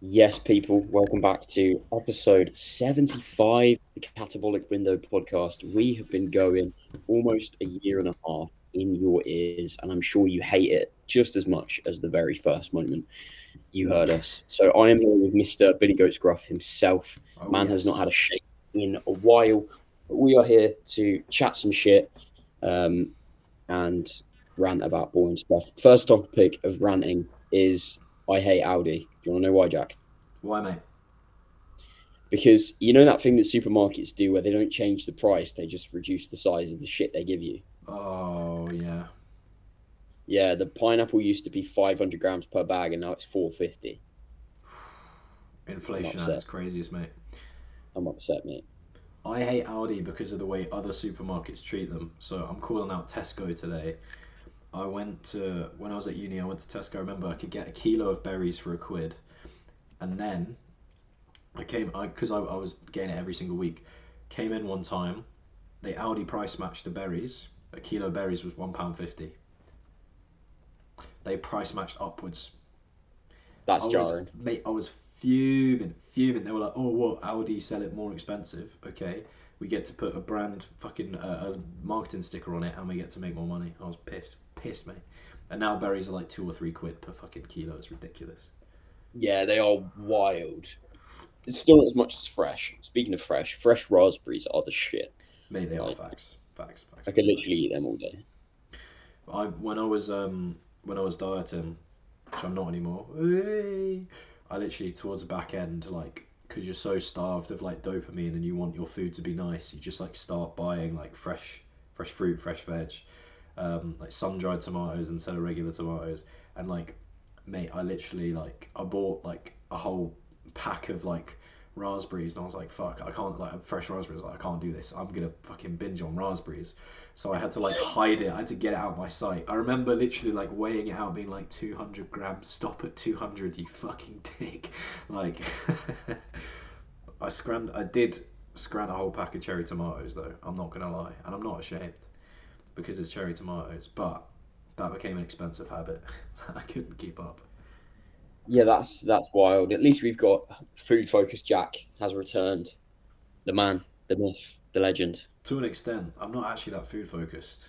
Yes, people, welcome back to episode 75 of the Catabolic Window podcast. We have been going almost a year and a half in your ears, and I'm sure you hate it just as much as the very first moment you heard us. So I am here with Mr. Billy Goat Scruff himself. Oh Man has not yes. had a shake in a while, but we are here to chat some shit um, and rant about boring stuff. First topic of ranting is I hate Audi. Do you want to know why, Jack? Why, mate? Because you know that thing that supermarkets do where they don't change the price, they just reduce the size of the shit they give you. Oh yeah. Yeah, the pineapple used to be 500 grams per bag and now it's 450. I'm Inflation at its upset. craziest, mate. I'm upset, mate. I hate Aldi because of the way other supermarkets treat them. So I'm calling out Tesco today. When I was at uni, I went to Tesco. I remember I could get a kilo of berries for a quid, and then I was getting it every single week. Came in one time, they Aldi price matched the berries. A kilo of berries was £1.50. They price matched upwards. That's jarring. I was fuming, fuming. They were like, "Oh, what? Audi sell it more expensive? Okay, we get to put a brand fucking a marketing sticker on it, and we get to make more money." I was pissed, pissed, mate. And now berries are like 2 or 3 quid per fucking kilo. It's ridiculous, Yeah, they are wild. It's still not as much as fresh. Speaking of fresh, fresh raspberries are the shit. mate. They are Like, facts, facts, facts, I facts, could facts. literally eat them all day. I when I was dieting, which I'm not anymore. I literally towards the back end, like, because you're so starved of like dopamine and you want your food to be nice, you just like start buying like fresh fruit, fresh veg, like sun dried tomatoes instead of regular tomatoes. And like, mate, I literally like I bought like a whole pack of like raspberries, and I was like, fuck, I can't like fresh raspberries. Like, I can't do this. I'm gonna fucking binge on raspberries. So I had to like hide it. I had to get it out of my sight. I remember literally like weighing it out, being like 200 grams. Stop at 200, you fucking dick. Like, I did scran a whole pack of cherry tomatoes though. I'm not gonna lie, and I'm not ashamed because it's cherry tomatoes. But that became an expensive habit. I couldn't keep up. Yeah, that's wild. At least we've got food focused Jack has returned. The man, the myth, the legend. To an extent, I'm not actually that food focused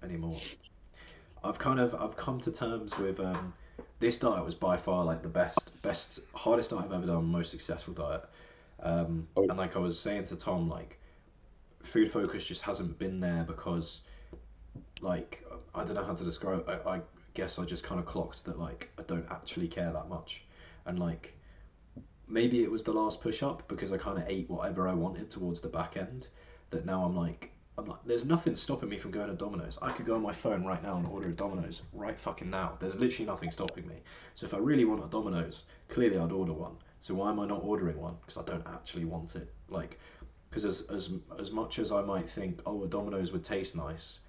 anymore. I've come to terms with this diet was by far like the best hardest diet I've ever done, most successful diet. Oh, And like I was saying to Tom, like food focus just hasn't been there because like I don't know how to describe. I guess I just kind of clocked that like I don't actually care that much, and like maybe it was the last push up because I kind of ate whatever I wanted towards the back end. That now I'm like, there's nothing stopping me from going to Domino's. I could go on my phone right now and order a Domino's right fucking now. There's literally nothing stopping me. So if I really want a Domino's, clearly I'd order one. So why am I not ordering one? Because I don't actually want it. Like, because as much as I might think, oh, a Domino's would taste nice,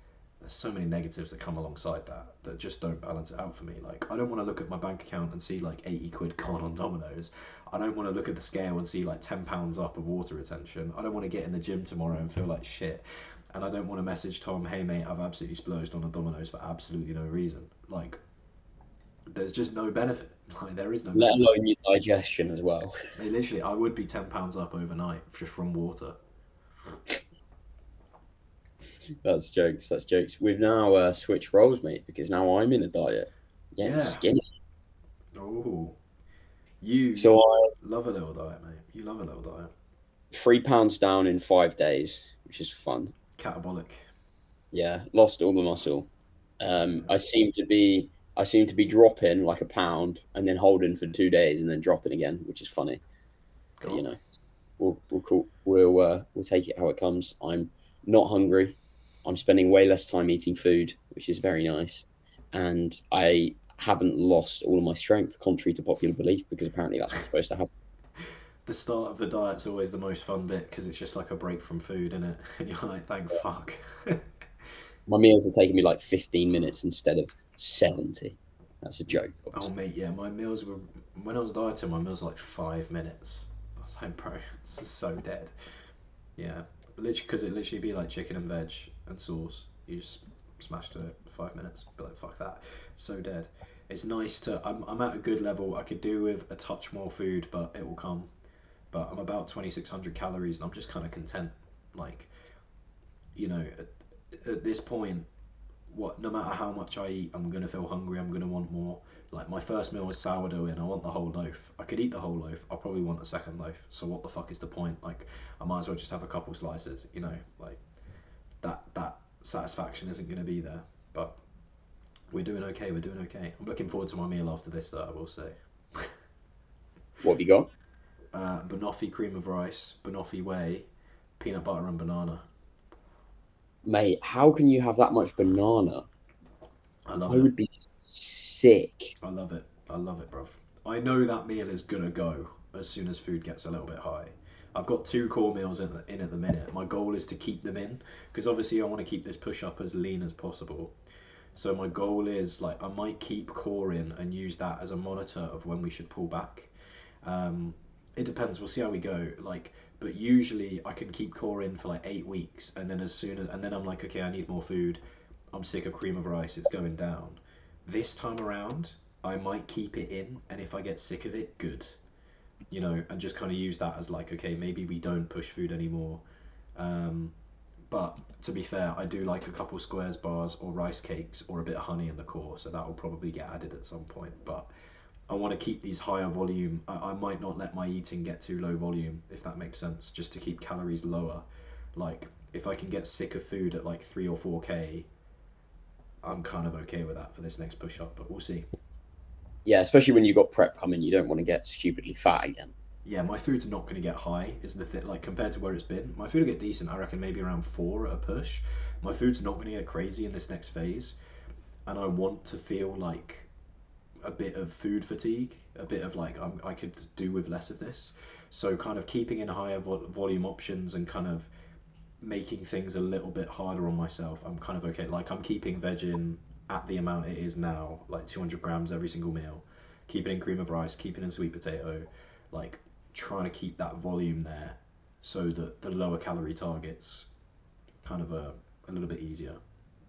there's so many negatives that come alongside that just don't balance it out for me. Like, I don't want to look at my bank account and see like 80 quid gone on Domino's. I don't want to look at the scale and see like £10 up of water retention. I don't want to get in the gym tomorrow and feel like shit. And I don't want to message Tom, hey mate, I've absolutely splurged on a Domino's for absolutely no reason. Like, there's just no benefit. Like, there is no let benefit. alone your digestion as well. They literally, I would be £10 up overnight just from water. That's jokes. That's jokes. We've now switched roles, mate, because now I'm in a diet, getting Yeah. skinny. Oh, you So I love a little diet, mate. You love a little diet. 3 pounds down in 5 days, which is fun. Catabolic. Yeah, lost all the muscle. Yeah. I seem to be dropping like a pound and then holding for 2 days and then dropping again, which is funny. But Cool. we'll take it how it comes. I'm not hungry. I'm spending way less time eating food, which is very nice. And I haven't lost all of my strength, contrary to popular belief, because apparently that's what's supposed to happen. The start of the diet's always the most fun bit because it's just like a break from food, isn't it? And you're like, thank fuck. My meals are taking me like 15 minutes instead of 70. That's a joke, Oh, obviously. mate, yeah, my meals were. When I was dieting, my meals were like 5 minutes. I was like, bro, this is so dead. Yeah. Literally, because it literally be like chicken and veg and sauce. You just smash to it 5 minutes. Be like, fuck that. So dead. It's nice to. I'm at a good level. I could do with a touch more food, but it will come. But I'm about 2,600 calories, and I'm just kind of content. Like, at this point, no matter how much I eat, I'm gonna feel hungry. I'm gonna want more. Like my first meal was sourdough, and I want the whole loaf. I could eat the whole loaf. I'll probably want a second loaf. So what the fuck is the point? Like, I might as well just have a couple slices. Like that satisfaction isn't gonna be there. But we're doing okay. We're doing okay. I'm looking forward to my meal after this, though. I will say. What have you got? Banoffee cream of rice, banoffee whey, peanut butter and banana. Mate, how can you have that much banana? I love I it. would be sick. I love it. I love it, bruv. I know that meal is gonna go as soon as food gets a little bit high. I've got two core meals in at the minute. My goal is to keep them in because obviously I want to keep this push up as lean as possible. So my goal is like I might keep core in and use that as a monitor of when we should pull back. Um, it depends. We'll see how we go. But usually I can keep core in for like 8 weeks, and then and then I'm like, okay, I need more food. I'm sick of cream of rice. It's going down. This time around, I might keep it in, and if I get sick of it, good. And just kind of use that as like, okay, maybe we don't push food anymore. Um, but to be fair, I do like a couple squares bars or rice cakes or a bit of honey in the core, so that will probably get added at some point. But I want to keep these higher volume. I might not let my eating get too low volume, if that makes sense, just to keep calories lower. Like, if I can get sick of food at like 3 or 4K, I'm kind of okay with that for this next push up, but we'll see. Yeah, especially when you got prep coming, you don't want to get stupidly fat again. Yeah, my food's not going to get high, is the thing. Like, compared to where it's been, my food will get decent. I reckon maybe around 4 at a push. My food's not going to get crazy in this next phase, and I want to feel like a bit of food fatigue, a bit of like I could do with less of this. So kind of keeping in higher volume options and kind of making things a little bit harder on myself. I'm kind of okay. Like I'm keeping veg in at the amount it is now, like 200 grams every single meal. Keep it in cream of rice, keep it in sweet potato, like trying to keep that volume there so that the lower calorie targets kind of a little bit easier.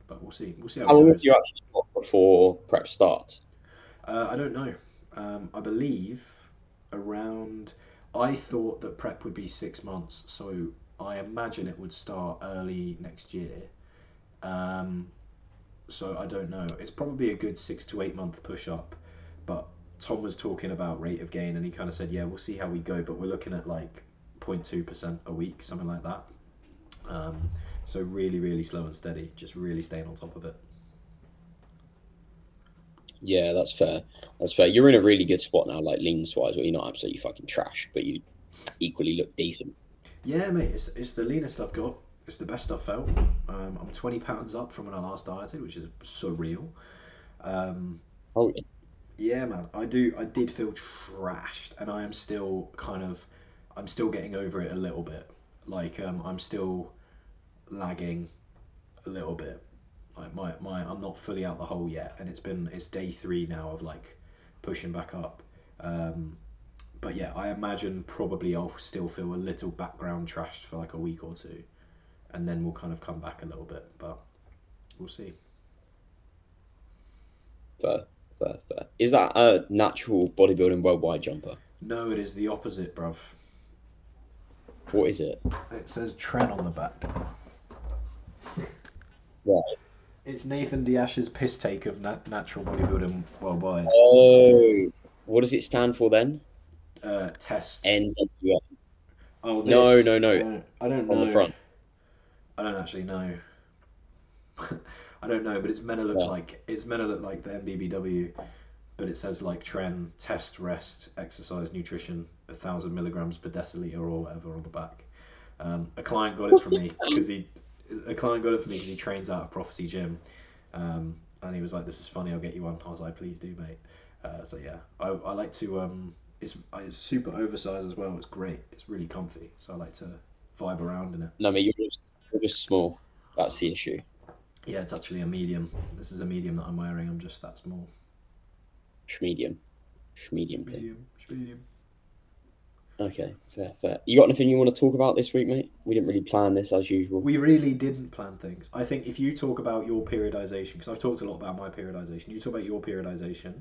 But we'll see. We'll see how How it long have goes. you actually got before prep starts? I don't know. I believe around. I thought that prep would be 6 months, so I imagine it would start early next year. Um, so I don't know. It's probably a good 6 to 8 month push up, but Tom was talking about rate of gain, and he kind of said, "Yeah, we'll see how we go, but we're looking at like 0.2% a week, something like that." Um, so really, really slow and steady, just really staying on top of it. Yeah, that's fair. That's fair. You're in a really good spot now, like lean wise, where you're not absolutely fucking trash, but you equally look decent. Yeah, mate, it's the leanest I've got. It's the best I've felt. I'm 20 pounds up from when I last dieted, which is surreal. Um, Oh, yeah, man, I did feel trashed, and I am still I'm still getting over it a little bit. Like, I'm still lagging a little bit. Like I'm not fully out the hole yet, and it's day three now of like pushing back up. Um, but yeah, I imagine probably I'll still feel a little background trashed for like a week or two, and then we'll kind of come back a little bit. But we'll see. fair, fair, fair. Is that a natural bodybuilding worldwide jumper? No, it is the opposite, bruv. What is it? It says Tren on the back. Right. It's Nathan Diash's piss take of natural bodybuilding worldwide. Oh, what does it stand for then? Test. NWF. Oh, No, this. no, no. I don't On the know. front. I don't actually know. I don't know, but Yeah. it's meant to look like the MBBW, but it says like Tren, test, rest, exercise, nutrition, 1,000 milligrams per deciliter or whatever on the back. A client got it from me because he trains out of Prophecy Gym, and he was like, "This is funny. I'll get you one." I was like, "Please do, mate." So yeah, I like to. It's super oversized as well. It's great. It's really comfy. So I like to vibe around in it. No, mate, you're just small. That's the issue. Yeah, it's actually a medium. This is a medium that I'm wearing. I'm just that small. Schmedium. Schmedium thing. Medium, medium. Okay, fair, fair. You got anything you want to talk about this week, mate? We didn't really plan this as usual. We really didn't plan things. I think if you talk about your periodization, because I've talked a lot about my periodization, you talk about your periodization.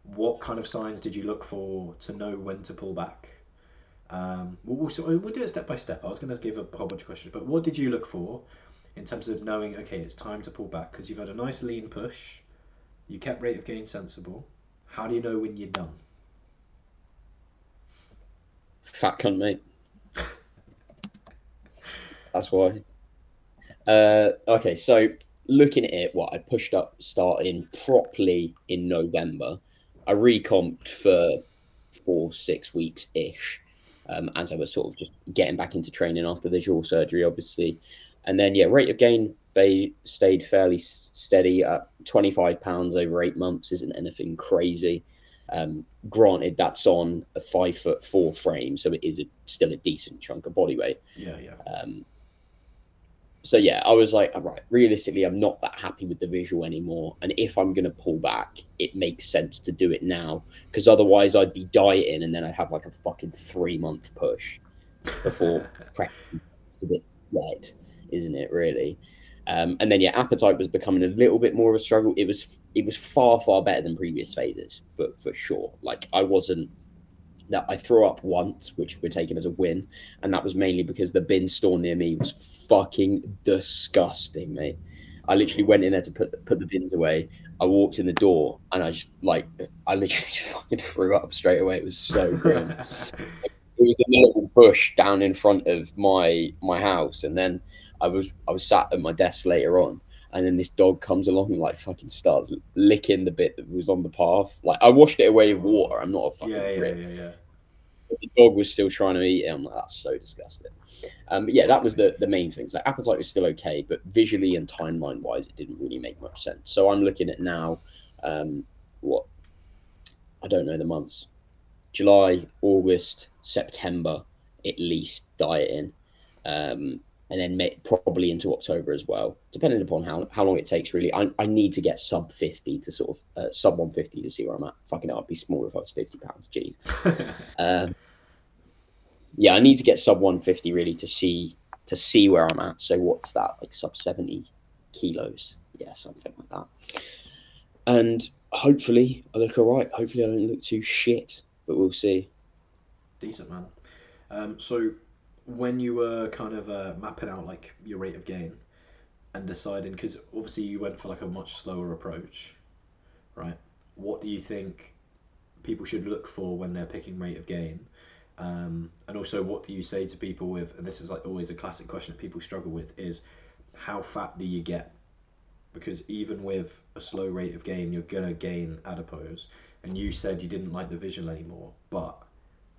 What kind of signs did you look for to know when to pull back? We'll do it step by step. I was going to give a whole bunch of questions, but what did you look for in terms of knowing, okay, it's time to pull back? Because you've had a nice lean push, you kept rate of gain sensible. How do you know when you're done? Fat cunt, mate. That's why. Okay, so looking at it, what I pushed up starting properly in November. I recomped for 4 6 weeks ish, as I was sort of just getting back into training after visual surgery, obviously. And then yeah, rate of gain they stayed fairly steady at 25 pounds over 8 months. Isn't anything crazy. Granted, that's on a 5'4" frame, so it is still a decent chunk of body weight. Yeah, yeah. Um, so yeah, I was like, all right, realistically, I'm not that happy with the visual anymore. And if I'm gonna pull back, it makes sense to do it now because otherwise I'd be dieting and then I'd have like a fucking 3 month push before practically a bit dead, isn't it? Really. And then yeah, appetite was becoming a little bit more of a struggle. It was far far better than previous phases for sure. Like I wasn't that I threw up once, which we're taking as a win, and that was mainly because the bin store near me was fucking disgusting, mate. I literally went in there to put the bins away. I walked in the door and I literally just fucking threw up straight away. It was so grim. It was a little bush down in front of my house, and then I was sat at my desk later on, and then this dog comes along and like fucking starts licking the bit that was on the path. Like I washed it away with water. I'm not a fucking Yeah, yeah, prick. yeah, yeah. But the dog was still trying to eat it. I'm like, that's so disgusting. But yeah, that Fuck was me. the main things. Like appetite was still okay, but visually and timeline wise, it didn't really make much sense. So I'm looking at now, um, what I don't know the months. July, August, September, at least dieting, and then probably into October as well, depending upon how long it takes. Really, I need to get sub 50 to sort of sub 150 to see where I'm at. Fucking, hell, I'd be small if I was 50 pounds. Geez. Um, yeah, I need to get sub 150 really to see where I'm at. So what's that like sub 70 kilos? Yeah, something like that. And hopefully I look all right. Hopefully I don't look too shit, but we'll see. Decent, man. So when you were kind of mapping out like your rate of gain and deciding, because obviously you went for like a much slower approach, right? What do you think people should look for when they're picking rate of gain? And also, what do you say to people with, and this is like always a classic question that people struggle with, is how fat do you get? Because even with a slow rate of gain, you're gonna gain adipose. And you said you didn't like the visual anymore, but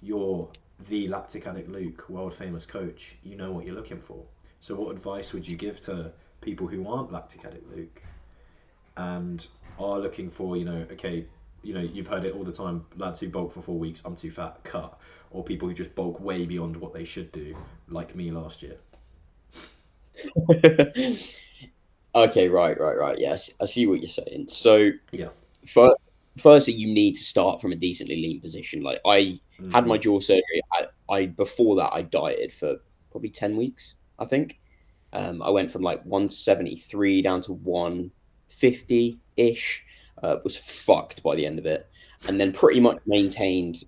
you're the lactic addict Luke, world famous coach. You know what you're looking for. So, what advice would you give to people who aren't lactic addict Luke and are looking for, okay, you've heard it all the time, lads who bulk for 4 weeks, I'm too fat, cut, or people who just bulk way beyond what they should do, like me last year. Okay, right, right, right. Yes, I see what you're saying. So, Yeah. for, firstly, you need to start from a decently lean position. Like I had Mm-hmm. my jaw surgery. I before that I dieted for probably 10 weeks. I think I went from like 173 down to 150 ish. Was fucked by the end of it, and then pretty much maintained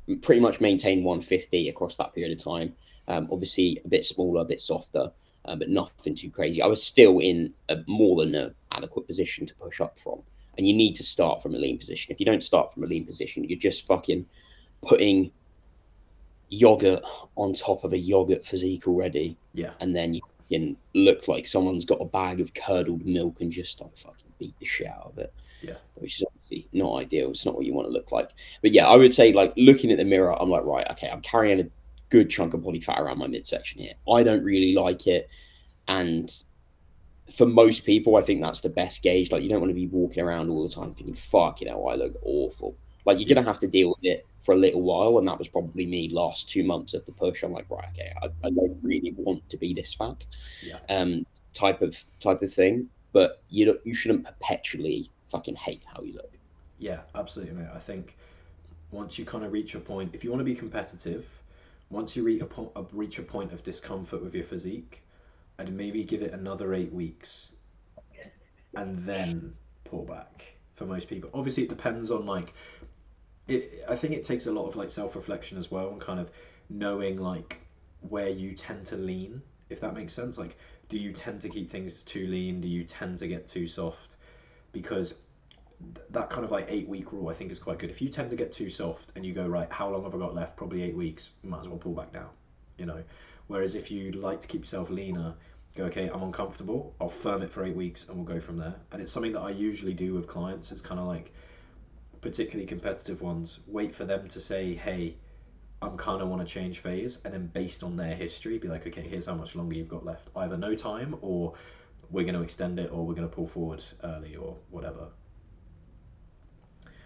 150 across that period of time. Obviously, a bit smaller, a bit softer, but nothing too crazy. I was still in a more than an adequate position to push up from. And you need to start from a lean position. If you don't start from a lean position, you're just fucking putting yogurt on top of a yogurt physique already, Yeah. and then you can look like someone's got a bag of curdled milk and just like fucking beat the shit out of it, Yeah. which is obviously not ideal. It's not what you want to look like. But yeah, I would say like looking at the mirror, I'm like, right, okay, I'm carrying a good chunk of body fat around my midsection here. I don't really like it, and for most people, I think that's the best gauge. Like, you don't want to be walking around all the time thinking, "Fuck, I look awful." Like, you're Yeah. gonna have to deal with it for a little while, and that was probably me last 2 months of the push. I'm like, right, okay, I don't really want to be this fat, Yeah. um, type of thing. But you shouldn't perpetually fucking hate how you look. Yeah. Absolutely, mate. I think once you kind of reach a point, if you want to be competitive, Once you reach a point of discomfort with your physique, I'd maybe give it another 8 weeks and then pull back for most people. Obviously, it depends on like I think it takes a lot of like self reflection as well and kind of knowing like where you tend to lean, if that makes sense. Like, do you tend to keep things too lean? Do you tend to get too soft? Because that kind of like 8 week rule I think is quite good. If you tend to get too soft and you go, right, how long have I got left? Probably 8 weeks. Might as well pull back now, you know. Whereas if you like to keep yourself leaner, go, okay, I'm uncomfortable. I'll firm it for 8 weeks and we'll go from there. And it's something that I usually do with clients. It's kind of like particularly competitive ones. Wait for them to say, hey, I'm kind of want to change phase, and then based on their history, be like, okay, here's how much longer you've got left. Either no time, or we're going to extend it, or we're going to pull forward early, or whatever.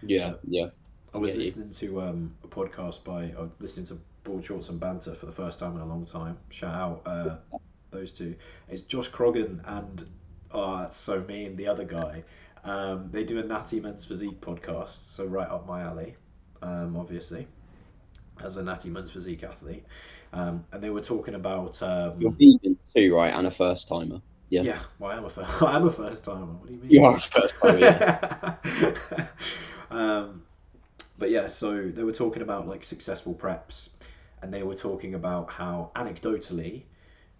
Yeah, Uh, yeah, I I was get you. listening to a podcast by listening to Broad Shorts and Banter for the first time in a long time. Shout out those two. It's Josh Croggan and that's so mean. The other guy. They do a Natty Men's Physique podcast, so right up my alley. Obviously, as a Natty Men's Physique athlete, and they were talking about You're vegan too, right? And a first timer. Yeah. yeah. Well, I am a I am a first timer. What do you You mean? are a first timer, yeah. um, but yeah, so they were talking about like successful preps, and they were talking about how anecdotally,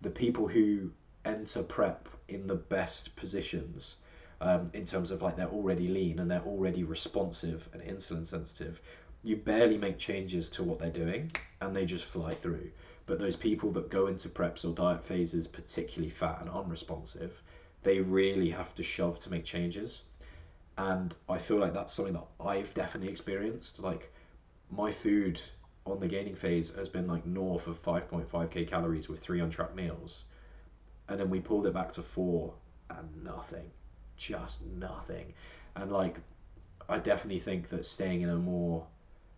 the people who enter prep in the best positions, in terms of like they're already lean and they're already responsive and insulin sensitive, you barely make changes to what they're doing, and they just fly through. But those people that go into preps or diet phases, particularly fat and unresponsive, they really have to shove to make changes. And I feel like that's something that I've definitely experienced. Like, my food on the gaining phase has been like north of 5.5k calories with 3 untracked meals, and then we pulled it back to 4 and nothing, just nothing. And like, I definitely think that staying in a more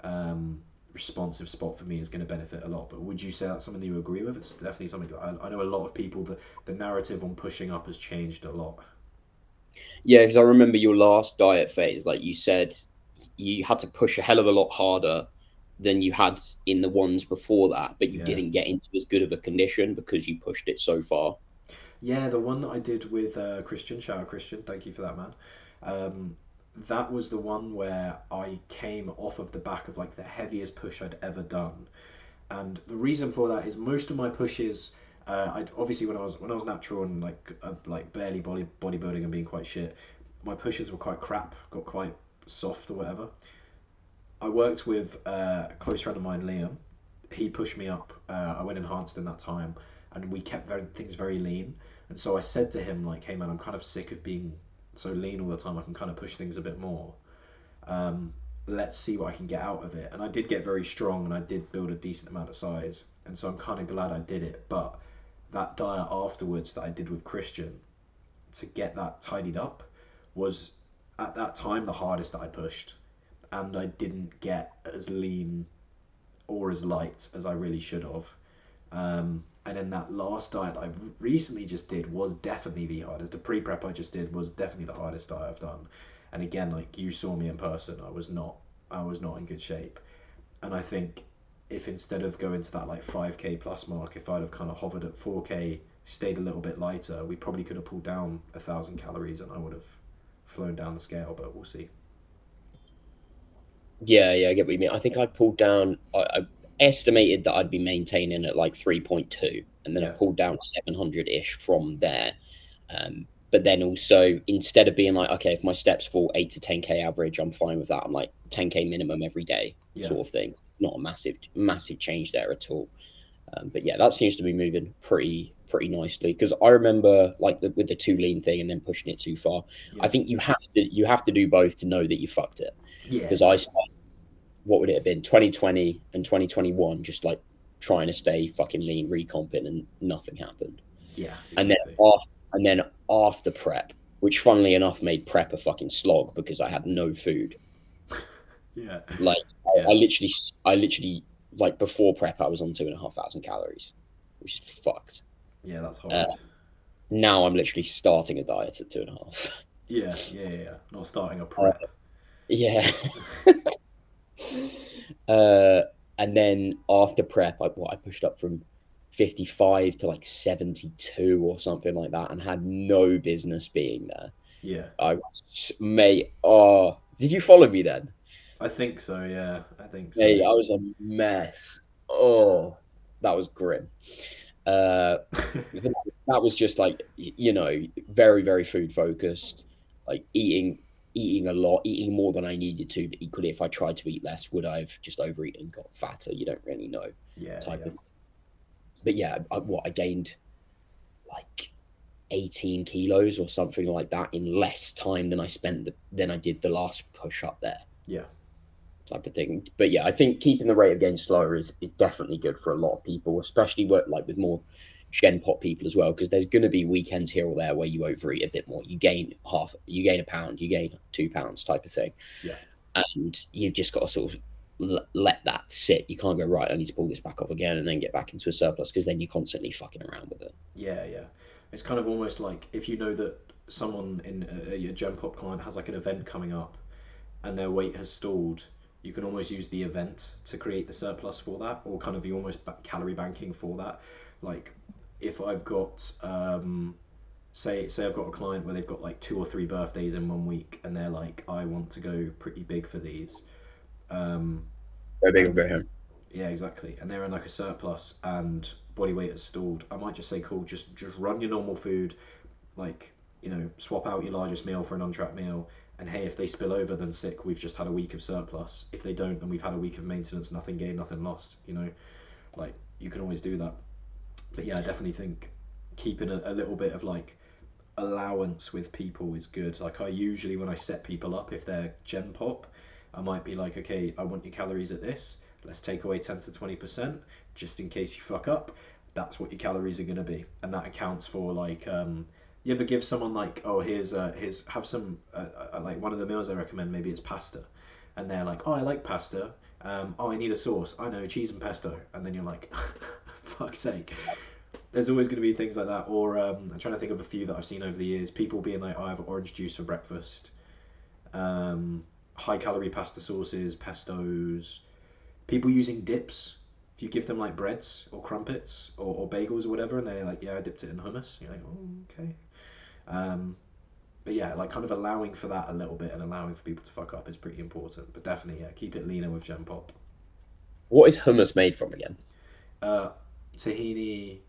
um, responsive spot for me is going to benefit a lot. But would you say that's something that you agree with? It's definitely something that I know a lot of people, the narrative on pushing up has changed a lot. Yeah, because I remember your last diet phase, like you said, you had to push a hell of a lot harder than you had in the ones before that, but you Yeah. didn't get into as good of a condition because you pushed it so far. Yeah, the one that I did with Christian, shout out Christian, thank you for that, man. Um, that was the one where I came off of the back of like the heaviest push I'd ever done, and the reason for that is most of my pushes. I obviously when I was natural and like barely bodybuilding and being quite shit, my pushes were quite crap, got quite soft or whatever. I worked with a close friend of mine, Liam. He pushed me up. I went enhanced in that time, and we kept things very lean. And so I said to him, like, "Hey man, I'm kind of sick of being so lean all the time. I can kind of push things a bit more. Um, let's see what I can get out of it." And I did get very strong, and I did build a decent amount of size. And so I'm kind of glad I did it. But that diet afterwards that I did with Christian to get that tidied up was at that time the hardest that I pushed, and I didn't get as lean or as light as I really should have. And then that last diet that I recently just did was definitely the hardest. The pre prep I just did was definitely the hardest diet I've done. And again, like you saw me in person, I was not in good shape. And I think if instead of going to that like 5k plus mark, if I'd have kind of hovered at 4k, stayed a little bit lighter, we probably could have pulled down 1,000 calories, and I would have flown down the scale. But we'll see. Yeah, yeah, I get what you mean. I think I pulled down, I estimated that I'd be maintaining at like 3.2, and then I Yeah, pulled down 700-ish from there. But then also, instead of being like, okay, if my steps fall 8 to 10K average, I'm fine with that. I'm like 10K minimum every day, yeah, sort of thing. Not a massive change there at all. But yeah, that seems to be moving pretty nicely. Because I remember like with the too lean thing and then pushing it too far. I yeah, think you have to do both to know that you fucked it. yeah, Because yeah, what would it have been, 2020 and 2021, just like trying to stay fucking lean, recomping, and nothing happened. yeah, And then exactly. after prep, which funnily enough made prep a fucking slog because I had no food. Yeah, Like yeah, I literally like before prep I was on 2,500 calories, which is fucked. yeah. That's Uh, horrid. Now I'm literally starting a diet at 2.5. Yeah, yeah, yeah, yeah. Not starting a Uh, prep. yeah. uh, And then after prep, I pushed up from 55 to like 72 or something like that, and had no business being there. Yeah, I was, mate. Oh, did you follow me then? I think so. Yeah, I think so. Mate, I was a mess. Oh, that was grim. Uh, that was just like very very food focused, like eating a lot, eating more than I needed to. But equally, if I tried to eat less, would I have just overeaten and got fatter? You don't really know, Yeah, type yeah, of. But yeah, I gained like 18 kilos or something like that in less time than I did the last push up there, yeah, type of thing. But yeah, I think keeping the rate of gain slower is definitely good for a lot of people, especially like with more Gen Pop people as well, because there's going to be weekends here or there where you overeat a bit more. You gain a pound, you gain 2 pounds, type of thing, yeah, and you've just got to sort of let that sit. You can't go, right, I need to pull this back off again and then get back into a surplus, because then you're constantly fucking around with it. yeah, yeah. It's kind of almost like if you know that someone in your Gen Pop client has like an event coming up and their weight has stalled, you can almost use the event to create the surplus for that, or kind of the almost calorie banking for that. Like if I've got say I've got a client where they've got like 2 or 3 birthdays in 1 week, and they're like, I want to go pretty big for these, um, Go big or and go home. yeah, exactly, and they're in like a surplus and body weight has stalled. I might just say, cool, just run your normal food, like swap out your largest meal for an untracked meal. And hey, if they spill over, then sick. We've just had a week of surplus. If they don't, then we've had a week of maintenance. Nothing gained, nothing lost. Like you can always do that. But yeah, I definitely think keeping a little bit of like allowance with people is good. Like I usually when I set people up, if they're Gen Pop, I might be like, okay, I want your calories at this. Let's take away 10 to 20% just in case you fuck up. That's what your calories are gonna be, and that accounts for like. You ever give someone like, oh, here's have some like one of the meals I recommend. Maybe it's pasta, and they're like, oh, I like pasta. Oh, I need a sauce. I know, cheese and pesto, and then you're like, fuck's sake, there's always going to be things like that. Or I'm trying to think of a few that I've seen over the years. People being like, oh, I have orange juice for breakfast. Um, High calorie pasta sauces, pestos. People using dips. If you give them like breads or crumpets or bagels or whatever, and they're like, yeah, I dipped it in hummus. You're like, oh, okay. Um, but yeah, like kind of allowing for that a little bit and allowing for people to fuck up is pretty important. But definitely, yeah, keep it leaner with Gen Pop. What is hummus made from again? Uh, Tahini,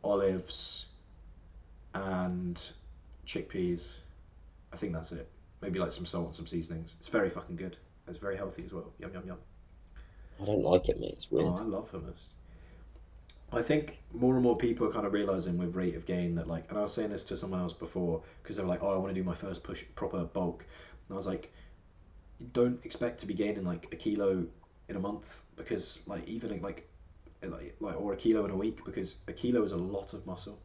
olives, and chickpeas. I think that's it. Maybe like some salt and some seasonings. It's very fucking good. It's very healthy as well. Yum yum yum. I don't like it, mate. It's Oh, weird. I love hummus. I think more and more people are kind of realizing with rate of gain that like, and I was saying this to someone else before because they were like, oh, I want to do my first push proper bulk, and I was like, don't expect to be gaining like a kilo in a month because like even like or a kilo in a week because a kilo is a lot of muscle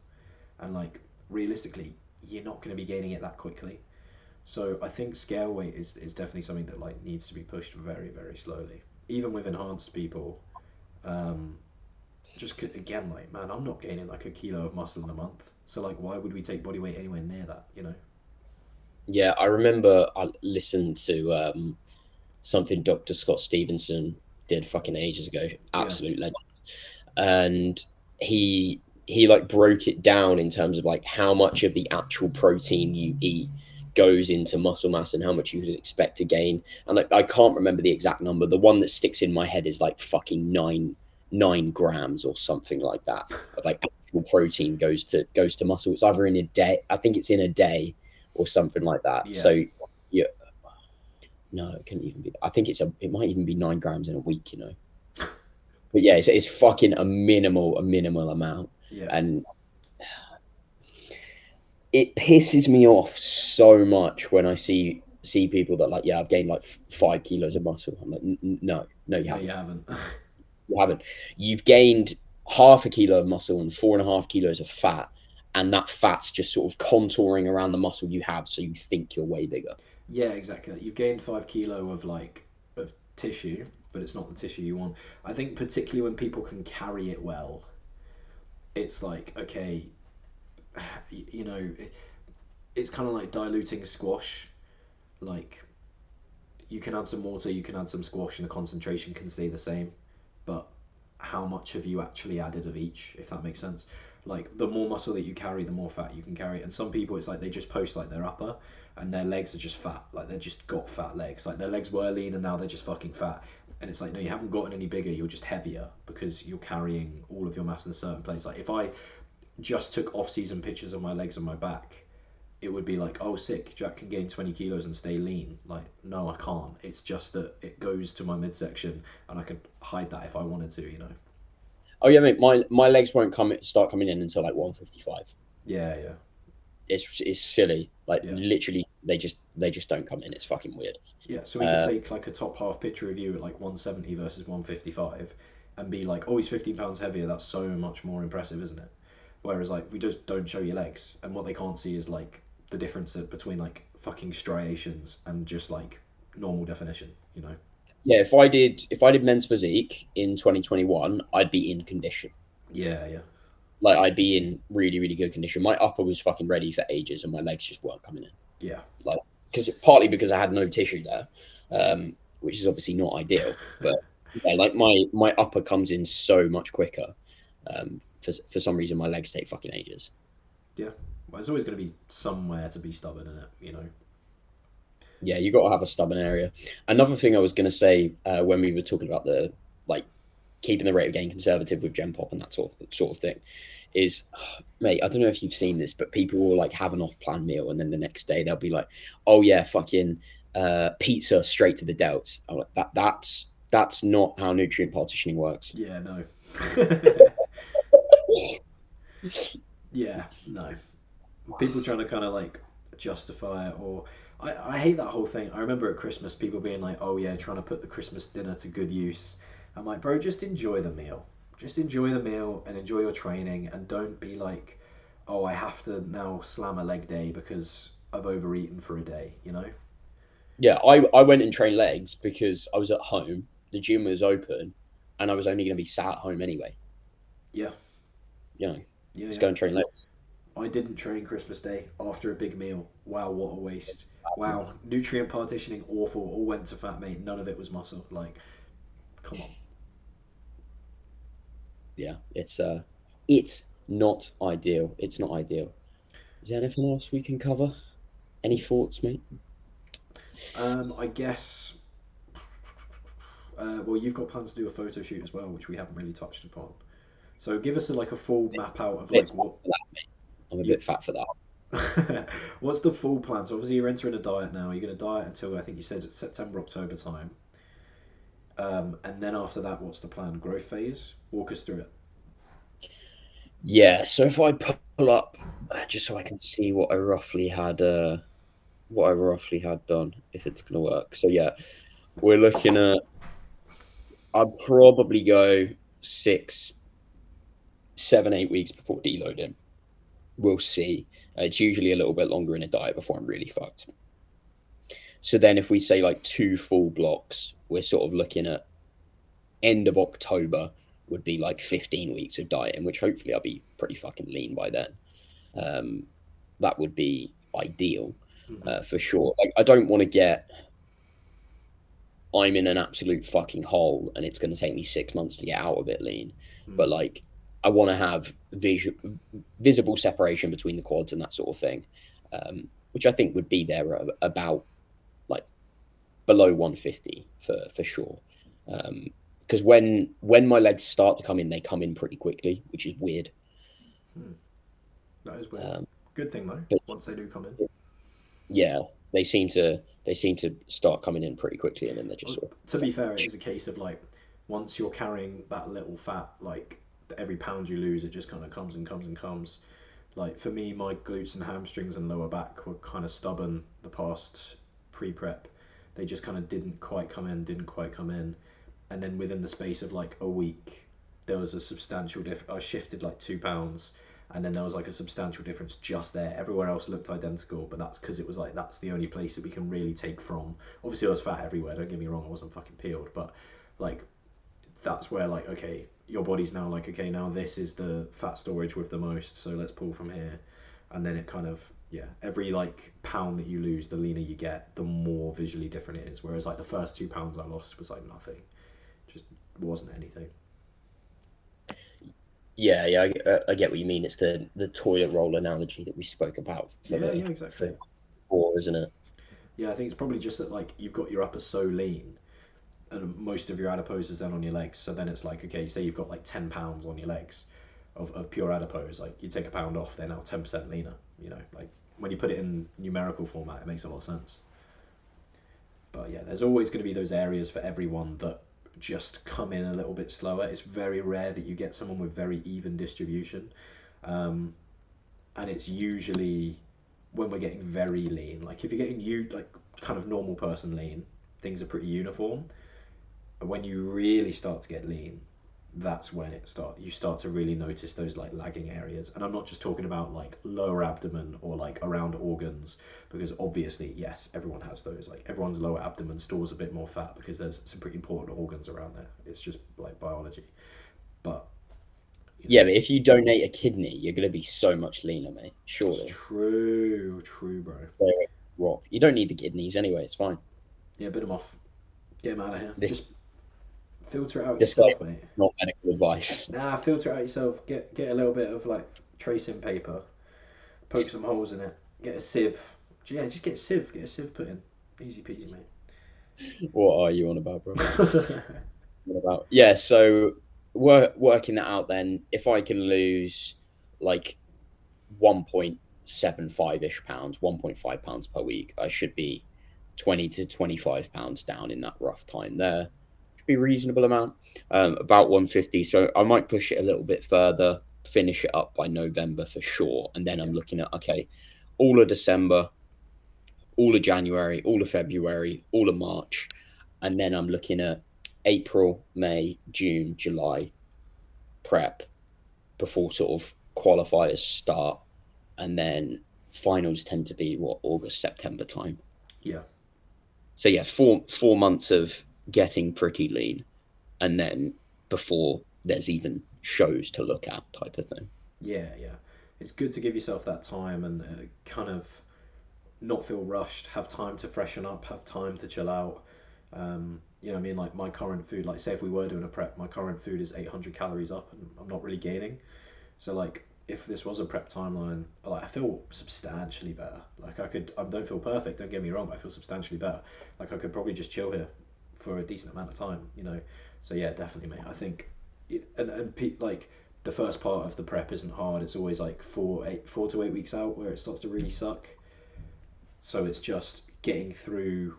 and like realistically you're not going to be gaining it that quickly. So I think scale weight is definitely something that like needs to be pushed very very slowly. Even with enhanced people, um, just again like man, I'm not gaining like a kilo of muscle in a month. So like, why would we take body weight anywhere near that? Yeah, I remember I listened to something Dr. Scott Stevenson did fucking ages ago. Yeah, Absolute legend. And he like broke it down in terms of like how much of the actual protein you eat goes into muscle mass and how much you would expect to gain. And I can't remember the exact number. The one that sticks in my head is like fucking nine grams or something like that of like actual protein goes to muscle. It's either in a day, I think it's in a day or something like that. yeah, So yeah, no, it couldn't even be. I think it might even be 9 grams in a week. But yeah, it's fucking a minimal amount, yeah, and it pisses me off so much when I see people that like, yeah, I've gained like 5 kilos of muscle. I'm like, no, no, you no, you haven't. haven't. You haven't. You've gained half a kilo of muscle and 4.5 kilos of fat, and that fat's just sort of contouring around the muscle you have, so you think you're way bigger. Yeah, exactly. You've gained 5 kilo of like of tissue, but it's not the tissue you want. I think particularly when people can carry it well, it's like okay, you know, it's kind of like diluting squash. Like you can add some water, you can add some squash, and the concentration can stay the same. how much have you actually added of each, if that makes sense. Like the more muscle that you carry, the more fat you can carry. And some people, it's like they just post like their upper, and their legs are just fat. Like they're just got fat legs. Like their legs were lean and now they're just fucking fat. And it's like, no, you haven't gotten any bigger. You're just heavier because you're carrying all of your mass in a certain place. Like if I just took off-season pictures of my legs and my back, it would be like, oh, sick, Jack can gain 20 kilos and stay lean. Like, no, I can't. It's just that it goes to my midsection and I can hide that if I wanted to, you know? Oh yeah, mate. My legs won't start coming in until like 155. Yeah, yeah, It's silly. Like yeah. literally, they just don't come in. It's fucking weird. Yeah, so we could Uh, take like a top half picture of you at like 170 versus 155 and be like, oh, he's 15 pounds heavier. That's so much more impressive, isn't it? Whereas like we just don't show your legs, and what they can't see is like the difference between like fucking striations and just like normal definition, you know? yeah, if I did men's physique in 2021, I'd be in condition. Yeah, yeah, Like I'd be in really really good condition. My upper was fucking ready for ages, and my legs just weren't coming in. yeah. Like because partly because I had no tissue there, which is obviously not ideal. But yeah, like my upper comes in so much quicker. For some reason, my legs take fucking ages. Yeah. Well, there's always going to be somewhere to be stubborn in it, you know? Yeah, you got to have a stubborn area. Another thing I was going to say when we were talking about the like keeping the rate of gain conservative with Gen Pop and that sort of thing is, mate, I don't know if you've seen this, but people will like have an off-plan meal and then the next day they'll be like, oh yeah, fucking pizza straight to the delts. I'm like, that's not how nutrient partitioning works. Yeah, no. Yeah, no. People trying to kind of like justify it, or I hate that whole thing. I remember at Christmas people being like, oh yeah, trying to put the Christmas dinner to good use. I'm like, bro, just enjoy the meal. Just enjoy the meal and enjoy your training, and don't be like, oh, I have to now slam a leg day because I've overeaten for a day, you know? Yeah, I went and trained legs because I was at home, the gym was open, and I was only going to be sat at home anyway. Yeah, You know, yeah, just yeah. go and train legs. I didn't train Christmas Day after a big meal. Wow, what a waste. Wow, nutrient partitioning awful. All went to fat, mate. None of it was muscle. Like, come on. Yeah, it's not ideal. It's not ideal. Is there anything else we can cover? Any thoughts, mate? I guess. Well, you've got plans to do a photo shoot as well, which we haven't really touched upon. So give us like a full map out of Bit like fat what for that, mate. I'm a you. bit fat for that. What's the full plan? So obviously you're entering a diet now. You're going to diet until I think you said it's September, October time. And then after that, what's the plan? Growth phase. Walk us through it. Yeah, so if I pull up just so I can see what I roughly had done, if it's gonna work. So yeah, we're looking at I'd probably go 6, 7, 8 weeks before deloading. We'll see. It's usually a little bit longer in a diet before I'm really fucked. So then if we say like 2 full blocks, we're sort of looking at end of October would be like 15 weeks of dieting, which hopefully I'll be pretty fucking lean by then. Um, that would be ideal Mm-hmm. for sure. Like I don't want to get I'm in an absolute fucking hole and it's going to take me 6 months to get out of it lean. Mm. But like I want to have visible separation between the quads and that sort of thing, which I think would be there about like below 150 for sure. Because when my legs start to come in, they come in pretty quickly, which is weird. Mm. That is weird. Um, Good thing though. but Once they do come in. yeah, they seem to start coming in pretty quickly, and then they're just Well, sort to of be fair, it is a case of like once you're carrying that little fat, like every pound you lose, it just kind of comes and comes and comes. Like for me, my glutes and hamstrings and lower back were kind of stubborn the past pre-prep. They just kind of didn't quite come in, didn't quite come in, and then within the space of like a week, there was a substantial diff. I shifted like 2 pounds, and then there was like a substantial difference just there. Everywhere else looked identical, but that's because it was like that's the only place that we can really take from. Obviously, I was fat everywhere. Don't get me wrong, I wasn't fucking peeled, but like that's where like okay, your body's now like okay, now this is the fat storage with the most, so let's pull from here, and then it kind of yeah, every like pound that you lose, the leaner you get, the more visually different it is. Whereas like the first 2 pounds I lost was like nothing, just wasn't anything. Yeah, yeah, I get what you mean. It's the toilet roll analogy that we spoke about for Yeah, the yeah, for exactly. before, isn't it? Yeah, I think it's probably just that like you've got your upper so lean, and most of your adipose is then on your legs. So then it's like, okay, say you've got like 10 pounds on your legs of pure adipose. Like you take a pound off, they're now 10% leaner. You know, like when you put it in numerical format, it makes a lot of sense. But yeah, there's always going to be those areas for everyone that just come in a little bit slower. It's very rare that you get someone with very even distribution. Um, and it's usually when we're getting very lean. Like if you're getting you like kind of normal person lean, things are pretty uniform. And when you really start to get lean, that's when you start to really notice those like lagging areas. And I'm not just talking about like lower abdomen or like around organs, because obviously yes, everyone has those. Like everyone's lower abdomen stores a bit more fat because there's some pretty important organs around there. It's just like biology. But you know, Yeah, but if you donate a kidney, you're gonna be so much leaner, mate. that's Surely. true, bro. Yeah, rock. You don't need the kidneys anyway. It's fine. Yeah, bit them off. Get them out of here. This Just filter it out yourself, disclaimer, mate. not medical advice. Nah, filter it out yourself. Get a little bit of like tracing paper, poke some holes in it. Get a sieve. Yeah, just get a sieve. Get a sieve put in. Easy peasy, What are you on about, bro? mate. What about? Yeah, so working that out then, if I can lose like 1.75 ish pounds, 1.5 pounds per week, I should be 20 to 25 pounds down in that rough time there. Should be a reasonable amount. About 150. So I might push it a little bit further, finish it up by November for sure. And then Yeah, I'm looking at, okay, all of December, all of January, all of February, all of March. And then I'm looking at April, May, June, July prep before sort of qualifiers start. And then finals tend to be what, August, September time. yeah, So yeah, four months of getting pretty lean, and then before there's even shows to look at, type of thing. yeah. It's good to give yourself that time and kind of not feel rushed. Have time to freshen up. Have time to chill out. You know what I mean? Like my current food. Like say if we were doing a prep, my current food is 800 calories up, and I'm not really gaining. So like if this was a prep timeline, like I feel substantially better. Like I don't feel perfect. Don't get me wrong, but I feel substantially better. Like I could probably just chill here for a decent amount of time. You know. So yeah, definitely, mate. I think, like the first part of the prep isn't hard. It's always like 4 to 8 weeks out where it starts to really suck. So it's just getting through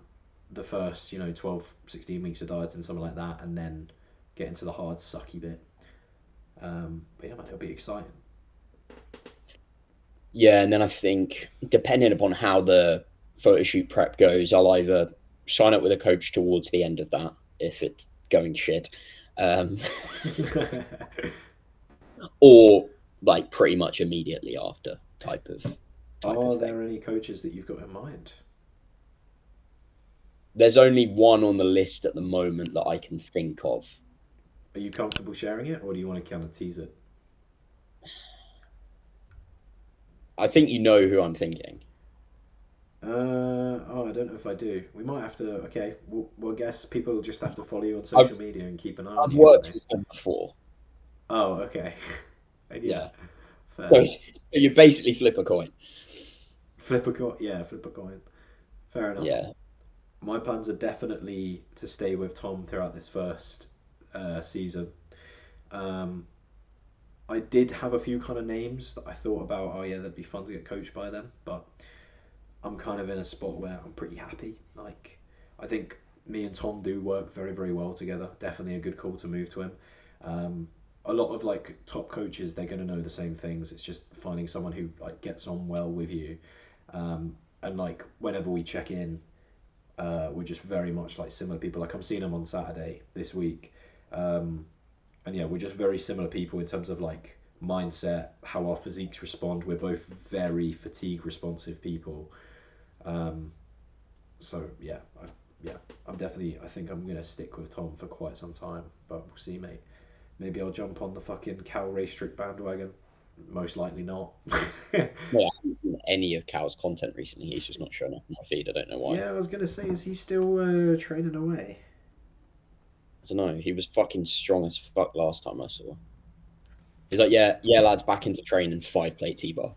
the first 12, 16 weeks of diet and something like that, and then getting to the hard sucky bit. But yeah, man, it'll be exciting. Yeah, and then I think depending upon how the photo shoot prep goes, I'll either sign up with a coach towards the end of that if it's going shit, um, or like pretty much immediately after type of Are thing. there any coaches that you've got in mind? There's only one on the list at the moment that I can think of. Are you comfortable sharing it, or do you want to kind of tease it? I think you know who I'm thinking. Oh, I don't know if I do. We might have to. Okay, we'll guess people will just have to follow you on I've social media and keep an eye on I've you, won't worked they? with them before. Oh, okay. Yeah, Yeah, so, fair. so you basically flip a coin. Flip a coin. Yeah, flip a coin. Fair enough. Yeah, My plans are definitely to stay with Tom throughout this first season. Um, I did have a few kind of names that I thought about. Oh yeah, that'd be fun to get coached by them, but I'm kind of in a spot where I'm pretty happy. Like, I think me and Tom do work very, very well together. Definitely a good call to move to him. Um, a lot of like top coaches, they're going to know the same things. It's just finding someone who like gets on well with you. And like whenever we check in, we're just very much like similar people. Like I'm seeing him on Saturday this week, um, and yeah, we're just very similar people in terms of like mindset, how our physiques respond. We're both very fatigue responsive people. Um, so yeah, I'm definitely. I think I'm gonna stick with Tom for quite some time, but we'll see, mate. Maybe I'll jump on the fucking Cal Race Strict bandwagon. Most likely not. no, I haven't seen any of Cal's content recently. He's just not showing up on my feed. I don't know why. Yeah, I was gonna say, is he still training away? I don't know. He was fucking strong as fuck last time I saw. He's like, yeah, yeah, lads, back into training, 5 plate T-bar.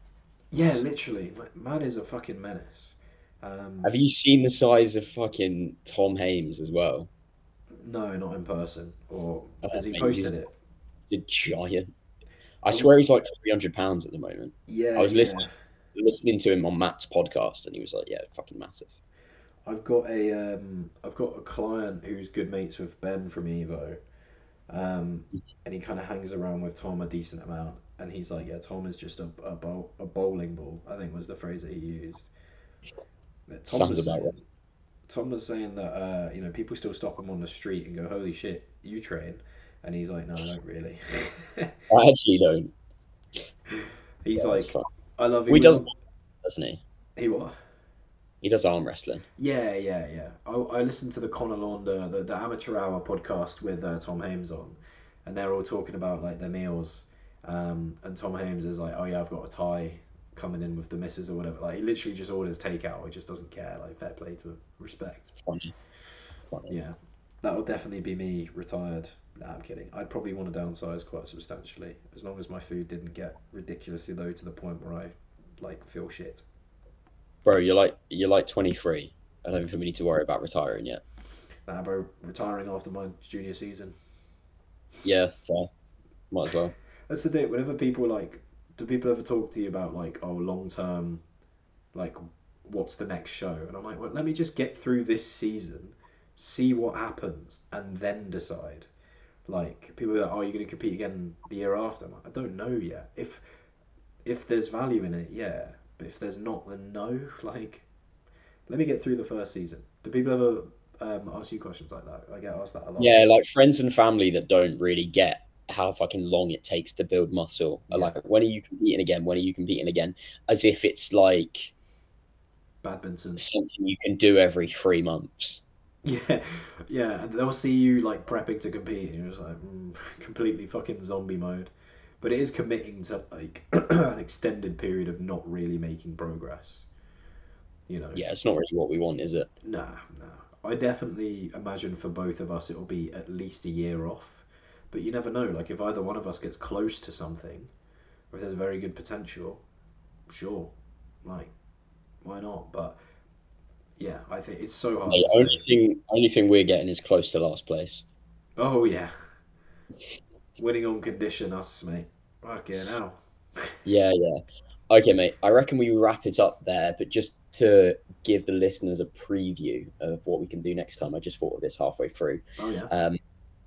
Yeah, literally, man is a fucking menace. Um, Have you seen the size of fucking Tom Hames as well? no, not in person. Or Oh, has he mate, posted it? he's a giant. I I was, swear he's like 300 pounds at the moment. I yeah, was yeah. listening to him on Matt's podcast, and he was like, "Yeah, fucking massive." I've got a client who's good mates with Ben from Evo, and he kind of hangs around with Tom a decent amount. And he's like, yeah, Tom is just a bowling ball. I think was the phrase that he used. That Sounds about right. Tom was saying that people still stop him on the street and go, "Holy shit, you train?" And he's like, "No, I don't really." I actually don't. He's Yeah, that's like, fun. "I love you We with does, all." doesn't he? He what? He does arm wrestling. Yeah, yeah, yeah. I listened to the Conor Launder, the Amateur Hour podcast with Tom Hames on, and they're all talking about like their meals. And Tom Hames is like, "Oh yeah, I've got a Thai coming in with the missus or whatever." Like he literally just orders takeout. He just doesn't care. Like fair play to him. Respect. Funny, funny. Yeah, that would definitely be me retired. Nah, I'm kidding. I'd probably want to downsize quite substantially, as long as my food didn't get ridiculously low to the point where I like feel shit. Bro, you're like 23. I don't think we need to worry about retiring yet. Nah, bro, retiring after my junior season. Yeah, fair. Might as well. That's the thing. Whenever people like, do people ever talk to you about like, oh, long term, like, what's the next show? And I'm like, well, let me just get through this season, see what happens, and then decide. Like, people are like, oh, you're going to compete again the year after. I'm like, I don't know yet. If there's value in it, yeah. But if there's not, then no. Like, let me get through the first season. Do people ever ask you questions like that? I get asked that a lot. Yeah, like friends and family that don't really get how fucking long it takes to build muscle are Yeah, like, when are you competing again? When are you competing again? As if it's like badminton. something you can do every 3 months. Yeah, yeah, and they'll see you like prepping to compete, and you're just like completely fucking zombie mode. But it is committing to like an extended period of not really making progress. You know, Yeah, it's not really what we want, is it? nah, nah. I definitely imagine for both of us it'll be at least a year off. But you never know. Like if either one of us gets close to something, or if there's very good potential, sure, like why not? But yeah, I think it's so hard The to say. only thing we're getting is close to last place. Oh yeah, winning on condition, us mate. Fucking hell. Yeah, yeah. Okay, mate. I reckon we wrap it up there, but just to give the listeners a preview of what we can do next time, I just thought of this halfway through. Oh yeah. Um,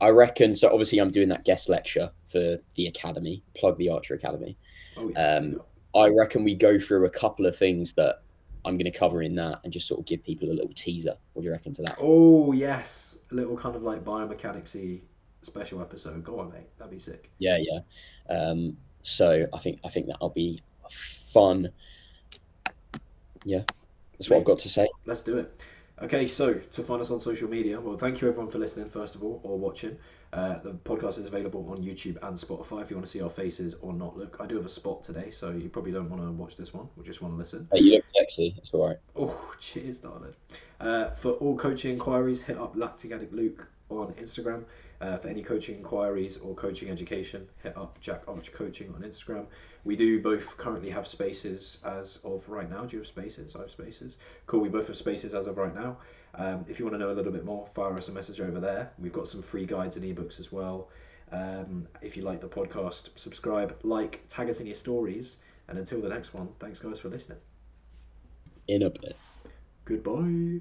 I reckon so. Obviously, I'm doing that guest lecture for the academy. Plug the Archer Academy. Oh yeah. Big Um, up. I reckon we go through a couple of things that I'm going to cover in that, and just sort of give people a little teaser. What do you reckon to that? Oh yes, a little kind of like biomechanicsy special episode. Go on, mate. That'd be sick. Yeah, yeah. So I think that'll be fun. Yeah, that's what I've Mate, got to say. let's do it. Okay, so to find us on social media, well, thank you everyone for listening, first of all, or watching. The podcast is available on YouTube and Spotify if you want to see our faces or not look. I do have a spot today, so you probably don't want to watch this one, or just want to listen. Hey, you look sexy. It's all right. Oh, cheers, darling. For all coaching inquiries, hit up LacticAddictLuke on Instagram. For any coaching inquiries or coaching education, hit up JackArcherCoaching on Instagram. We do both currently have spaces as of right now. Do you have spaces? I have spaces. Cool, we both have spaces as of right now. If you want to know a little bit more, fire us a message over there. We've got some free guides and ebooks as well. If you like the podcast, subscribe, like, tag us in your stories. And until the next one, thanks guys for listening. In a bit. Goodbye.